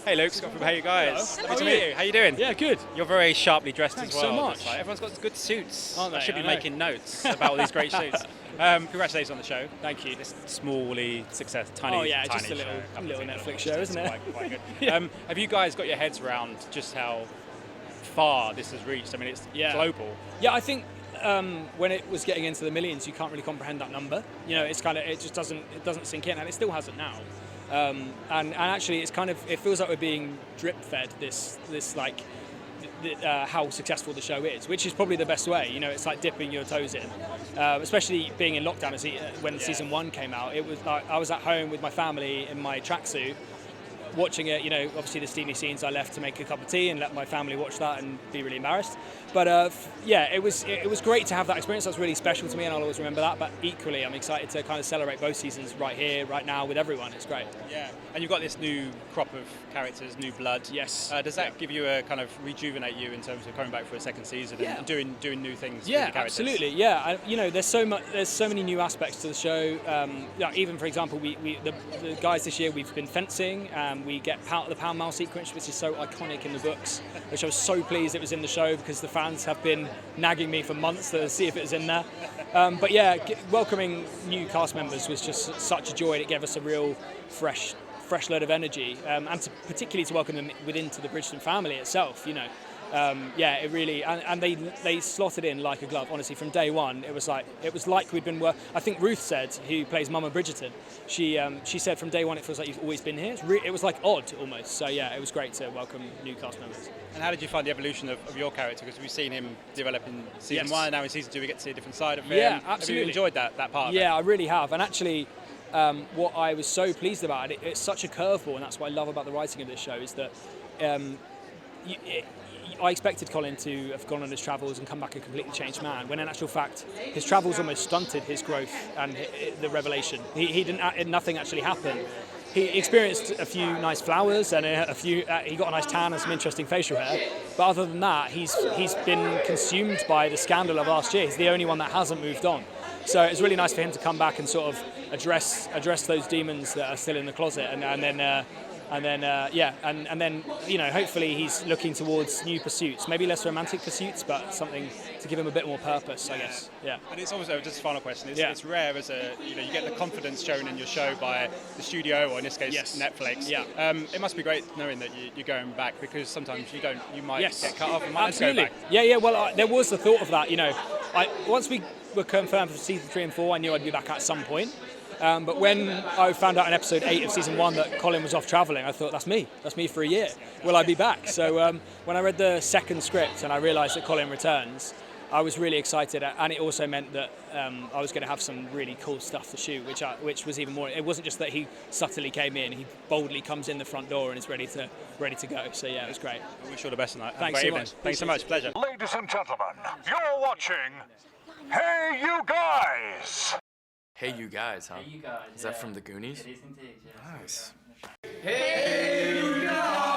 Hey Luke, Scott from Hey guys. Hello. Good to meet you. How you doing? Yeah, good. You're very sharply dressed Thanks as well. so much. Like, everyone's got good suits. Aren't they? I should be I know. making notes about all these great suits. Congratulations on the show. Thank you. It's smally success, tiny. Oh yeah, tiny just a little, show. little Netflix show, It's isn't it? Quite good. Yeah. Have you guys got your heads around just how far this has reached? I mean, it's global. Yeah, I think when it was getting into the millions, you can't really comprehend that number. You know, it's kind of, it doesn't sink in, and it still hasn't now. And actually, it feels like we're being drip fed this like how successful the show is, which is probably the best way. You know, it's like dipping your toes in, especially being in lockdown. When season 1 came out, it was like I was at home with my family in my tracksuit, watching it. You know, obviously the steamy scenes, I left to make a cup of tea and let my family watch that and be really embarrassed. But it was great to have that experience. That was really special to me, and I'll always remember that. But equally, I'm excited to kind of celebrate both seasons right here, right now, with everyone. It's great. Yeah, and you've got this new crop of characters, new blood. Yes. Does that give you a kind of rejuvenate you in terms of coming back for a second season and doing new things? Yeah, with the characters? absolutely. Yeah, you know, there's so many new aspects to the show. Even for example, the guys this year, we've been fencing. We get the pound mile sequence, which is so iconic in the books, which I was so pleased it was in the show because the fans have been nagging me for months to see if it was in there. But yeah, welcoming new cast members was just such a joy, and it gave us a real fresh load of energy, and particularly to welcome them into the Bridgerton family itself. You know, it really and they slotted in like a glove. Honestly, from day one, it was like we'd been I think Ruth said, who plays Mama Bridgerton, she said from day one it feels like you've always been here. It was like odd almost. So yeah, it was great to welcome new cast members. And how did you find the evolution of your character? Because we've seen him develop in season 1, and now in season 2 we get to see a different side of him. Yeah, absolutely. Have you enjoyed that part of it? Yeah, I really have. And actually, what I was so pleased about it's such a curveball, and that's what I love about the writing of this show, is that I expected Colin to have gone on his travels and come back a completely changed man, when in actual fact his travels almost stunted his growth and the revelation. Nothing actually happened. He experienced a few nice flowers and he got a nice tan and some interesting facial hair, but other than that, he's been consumed by the scandal of last year. He's the only one that hasn't moved on. So it's really nice for him to come back and sort of address those demons that are still in the closet, and then you know, hopefully he's looking towards new pursuits, maybe less romantic pursuits, but something to give him a bit more purpose, I guess. Yeah. And it's also just a final question. It's rare as you get the confidence shown in your show by the studio, or in this case Netflix. Yeah. It must be great knowing that you're going back, because sometimes you might get cut off and might absolutely. Go back. Yeah. Well, there was the thought of that. You know, once we were confirmed for season 3 and 4, I knew I'd be back at some point. But when I found out in episode 8 of season 1 that Colin was off travelling, I thought, that's me for a year. Will I be back? So when I read the second script and I realised that Colin returns, I was really excited, and it also meant that I was going to have some really cool stuff to shoot, which was even more. It wasn't just that he subtly came in; he boldly comes in the front door and is ready to go. So yeah, it was great. I wish you all the best tonight. Thanks so much. Thanks so much. Pleasure. Ladies and gentlemen, you're watching Hey You Guys! Hey You Guys, huh? Hey You Guys. Is that from the Goonies? It is indeed, yes. Nice. Hey You Guys!